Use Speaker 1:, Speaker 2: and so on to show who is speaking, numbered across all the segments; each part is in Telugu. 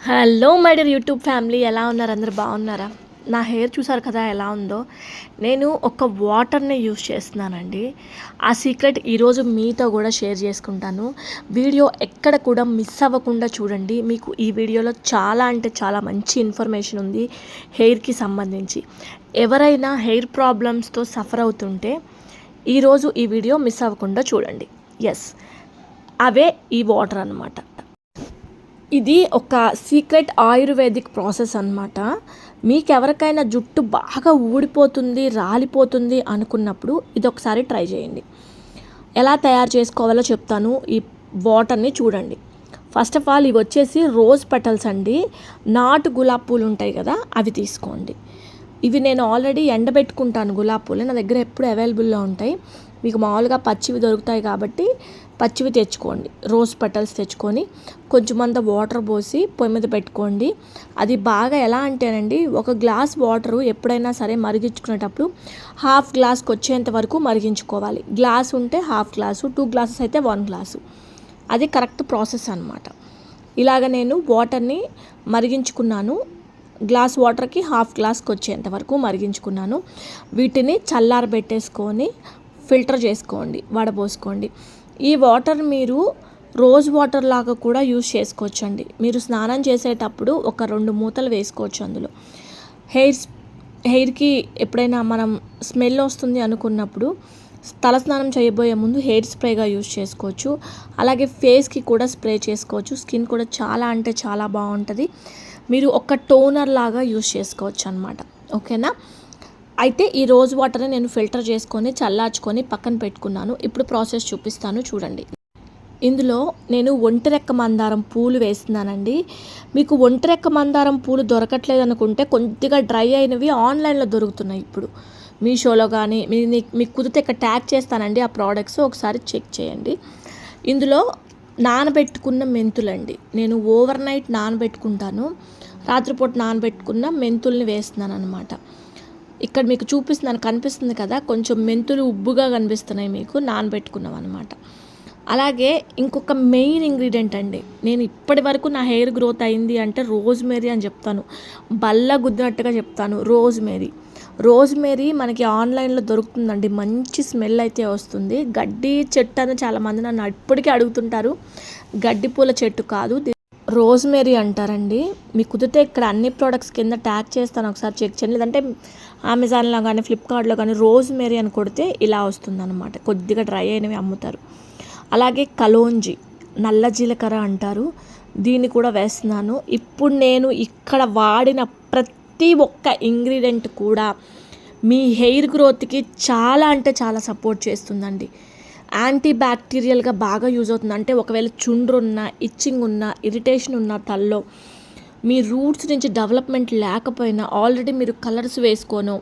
Speaker 1: Hello my dear YouTube family, ఎలా ఉన్నారు? అందరు బాగున్నారా? నా హెయిర్ చూసారు కదా ఎలా ఉందో. నేను ఒక వాటర్ని యూస్ చేస్తున్నానండి. ఆ సీక్రెట్ ఈరోజు మీతో కూడా షేర్ చేసుకుంటాను. వీడియో ఎక్కడ కూడా మిస్ అవ్వకుండా చూడండి. మీకు ఈ వీడియోలో చాలా అంటే చాలా మంచి ఇన్ఫర్మేషన్ ఉంది హెయిర్కి సంబంధించి. ఎవరైనా హెయిర్ ప్రాబ్లమ్స్తో సఫర్ అవుతుంటే ఈరోజు ఈ వీడియో మిస్ అవ్వకుండా చూడండి. ఎస్, అవే ఈ వాటర్ అన్నమాట. ఇది ఒక సీక్రెట్ ఆయుర్వేదిక్ ప్రాసెస్ అన్నమాట. మీకు ఎవరికైనా జుట్టు బాగా ఊడిపోతుంది, రాలిపోతుంది అనుకున్నప్పుడు ఇది ఒకసారి ట్రై చేయండి. ఎలా తయారు చేసుకోవాలో చెప్తాను. ఈ వాటర్ని చూడండి. ఫస్ట్ ఆఫ్ ఆల్ ఇవి వచ్చేసి రోజ్ పెటల్స్ అండి. నాటు గులాబీ పూలు ఉంటాయి కదా, అవి తీసుకోండి. ఇవి నేను ఆల్రెడీ ఎండబెట్టుకుంటాను. గులాబీ పూలు నా దగ్గర ఎప్పుడు అవైలబుల్లో ఉంటాయి. మీకు మామూలుగా పచ్చివి దొరుకుతాయి కాబట్టి పచ్చివి తెచ్చుకోండి. రోజ్ పెటల్స్ తెచ్చుకొని కొంచెం అంత వాటర్ పోసి పొయ్యి మీద పెట్టుకోండి. అది బాగా ఎలా అంటేనండి, ఒక గ్లాస్ వాటరు ఎప్పుడైనా సరే మరిగించుకునేటప్పుడు హాఫ్ గ్లాస్కి వచ్చేంత వరకు మరిగించుకోవాలి. గ్లాస్ ఉంటే హాఫ్ గ్లాసు, 2 గ్లాసెస్ అయితే 1 గ్లాసు. అది కరెక్ట్ ప్రాసెస్ అన్నమాట. ఇలాగ నేను వాటర్ని మరిగించుకున్నాను. గ్లాస్ వాటర్కి హాఫ్ గ్లాస్కి వచ్చేంత వరకు మరిగించుకున్నాను. వీటిని చల్లారబెట్టేసుకొని ఫిల్టర్ చేసుకోండి, వడబోసుకోండి. ఈ వాటర్ మీరు రోజ్ వాటర్ లాగా కూడా యూజ్ చేసుకోవచ్చండి. మీరు స్నానం చేసేటప్పుడు ఒక 2 మూతలు వేసుకోవచ్చు అందులో. హెయిర్కి ఎప్పుడైనా మనం స్మెల్ వస్తుంది అనుకున్నప్పుడు తలస్నానం చేయబోయే ముందు హెయిర్ స్ప్రేగా యూజ్ చేసుకోవచ్చు. అలాగే ఫేస్కి కూడా స్ప్రే చేసుకోవచ్చు. స్కిన్ కూడా చాలా అంటే చాలా బాగుంటుంది. మీరు ఒక టోనర్ లాగా యూజ్ చేసుకోవచ్చు అన్నమాట. ఓకేనా? అయితే ఈ రోజ్ వాటర్ని నేను ఫిల్టర్ చేసుకొని చల్లార్చుకొని పక్కన పెట్టుకున్నాను. ఇప్పుడు ప్రాసెస్ చూపిస్తాను చూడండి. ఇందులో నేను ఒంటిరెక్క మందారం పూలు వేస్తున్నానండి. మీకు ఒంటిరెక్క మందారం పూలు దొరకట్లేదు అనుకుంటే కొద్దిగా డ్రై అయినవి ఆన్లైన్లో దొరుకుతున్నాయి ఇప్పుడు. మీషోలో కానీ మీకు కుదిరితే ఇక్కడ ట్యాగ్ చేస్తానండి ఆ ప్రోడక్ట్స్, ఒకసారి చెక్ చేయండి. ఇందులో నానబెట్టుకున్న మెంతులండి. నేను ఓవర్ నైట్ నానబెట్టుకుంటాను. రాత్రిపూట నానబెట్టుకున్న మెంతుల్ని వేస్తున్నాను అనమాట. ఇక్కడ మీకు చూపిస్తున్నాను, కనిపిస్తుంది కదా, కొంచెం మెంతులు ఉబ్బుగా కనిపిస్తున్నాయి మీకు, నానబెట్టుకున్నాం అనమాట. అలాగే ఇంకొక మెయిన్ ఇంగ్రీడియంట్ అండి. నేను ఇప్పటి వరకు నా హెయిర్ గ్రోత్ అయింది అంటే రోజ్మేరీ అని చెప్తాను. బల్ల గుద్దినట్టుగా చెప్తాను. రోజ్మేరీ మనకి ఆన్లైన్లో దొరుకుతుందండి. మంచి స్మెల్ అయితే వస్తుంది. గడ్డి చెట్టు అని చాలామంది నన్ను ఇప్పటికీ అడుగుతుంటారు. గడ్డి పూల చెట్టు కాదు, రోజ్మేరీ అంటారండి. మీకు కుదిరితే ఇక్కడ అన్ని ప్రోడక్ట్స్ కింద ట్యాగ్ చేస్తాను, ఒకసారి చెక్ చేయండి. లేదంటే అమెజాన్లో కానీ ఫ్లిప్కార్ట్లో కానీ రోజ్మేరీ అని కొడితే ఇలా వస్తుందన్నమాట. కొద్దిగా డ్రై అయినవి అమ్ముతారు. అలాగే కలోంజీ, నల్ల జీలకర్ర అంటారు, దీన్ని కూడా వేస్తున్నాను. ఇప్పుడు నేను ఇక్కడ వాడిన ప్రతి ఒక్క ఇంగ్రీడియంట్ కూడా మీ హెయిర్ గ్రోత్కి చాలా అంటే చాలా సపోర్ట్ చేస్తుందండి. యాంటీ బ్యాక్టీరియల్గా బాగా యూజ్ అవుతుంది. అంటే ఒకవేళ చుండ్రు ఉన్న, ఇచ్చింగ్ ఉన్న, ఇరిటేషన్ ఉన్న తల్లో మీ రూట్స్ నుంచి డెవలప్మెంట్ లేకపోయినా ఆల్రెడీ మీరు కలర్స్ వేసుకోనో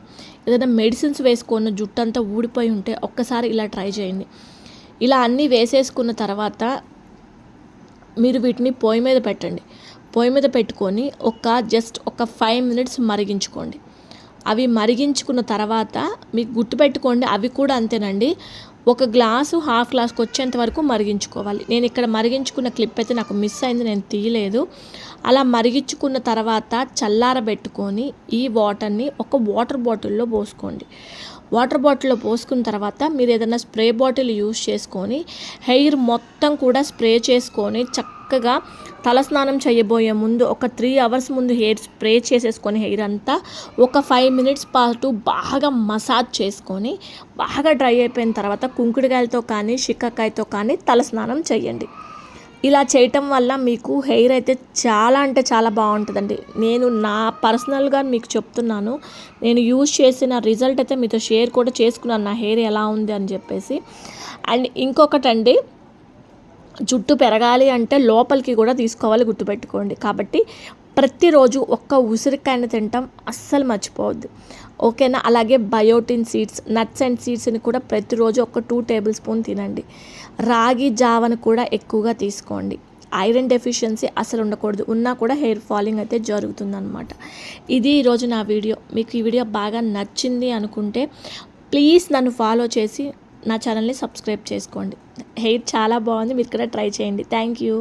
Speaker 1: ఏదైనా మెడిసిన్స్ వేసుకోనో జుట్టు అంతా ఊడిపోయి ఉంటే ఒక్కసారి ఇలా ట్రై చేయండి. ఇలా అన్నీ వేసేసుకున్న తర్వాత మీరు వీటిని పొయ్యి మీద పెట్టండి. పొయ్యి మీద పెట్టుకొని జస్ట్ ఒక 5 మినిట్స్ మరిగించుకోండి. అవి మరిగించుకున్న తర్వాత మీకు గుర్తుపెట్టుకోండి, అవి కూడా అంతేనండి. ఒక గ్లాసు హాఫ్ గ్లాస్కి వచ్చేంత వరకు మరిగించుకోవాలి. నేను ఇక్కడ మరిగించుకున్న క్లిప్ అయితే నాకు మిస్ అయింది, నేను తీయలేదు. అలా మరిగించుకున్న తర్వాత చల్లారబెట్టుకొని ఈ వాటర్ని ఒక వాటర్ బాటిల్లో పోసుకోండి. వాటర్ బాటిల్లో పోసుకున్న తర్వాత మీరు ఏదైనా స్ప్రే బాటిల్ యూస్ చేసుకొని హెయిర్ మొత్తం కూడా స్ప్రే చేసుకొని చక్కగా తలస్నానం చేయబోయే ముందు ఒక 3 అవర్స్ ముందు హెయిర్ స్ప్రే చేసేసుకొని హెయిర్ అంతా ఒక 5 మినిట్స్ పాటు బాగా మసాజ్ చేసుకొని బాగా డ్రై అయిపోయిన తర్వాత కుంకుడుకాయలతో కానీ షిక్కకాయతో కానీ తలస్నానం చేయండి. ఇలా చేయటం వల్ల మీకు హెయిర్ అయితే చాలా అంటే చాలా బాగుంటుందండి. నేను నా పర్సనల్గా మీకు చెప్తున్నాను, నేను యూజ్ చేసిన రిజల్ట్ అయితే మీతో షేర్ కూడా చేసుకున్నాను, నా హెయిర్ ఎలా ఉంది అని చెప్పేసి. అండ్ ఇంకొకటండి, జుట్టు పెరగాలి అంటే లోపలికి కూడా తీసుకోవాలి, గుర్తుపెట్టుకోండి. కాబట్టి ప్రతిరోజు ఒక్క ఉసిరికాయని తినటం అస్సలు మర్చిపోవద్దు. ఓకేనా? అలాగే బయోటిన్ సీడ్స్, నట్స్ అండ్ సీడ్స్ని కూడా ప్రతిరోజు ఒక 2 టేబుల్ స్పూన్ తినండి. రాగి జావను కూడా ఎక్కువగా తీసుకోండి. ఐరన్ డెఫిషియన్సీ అసలు ఉండకూడదు, ఉన్నా కూడా హెయిర్ ఫాలింగ్ అయితే జరుగుతుందన్నమాట. ఇది ఈరోజు నా వీడియో. మీకు ఈ వీడియో బాగా నచ్చింది అనుకుంటే ప్లీజ్ నన్ను ఫాలో చేసి నా ఛానల్ని సబ్స్క్రైబ్ చేసుకోండి. హెయిర్ చాలా బాగుంది, మీరు కూడా ట్రై చేయండి. Thank you.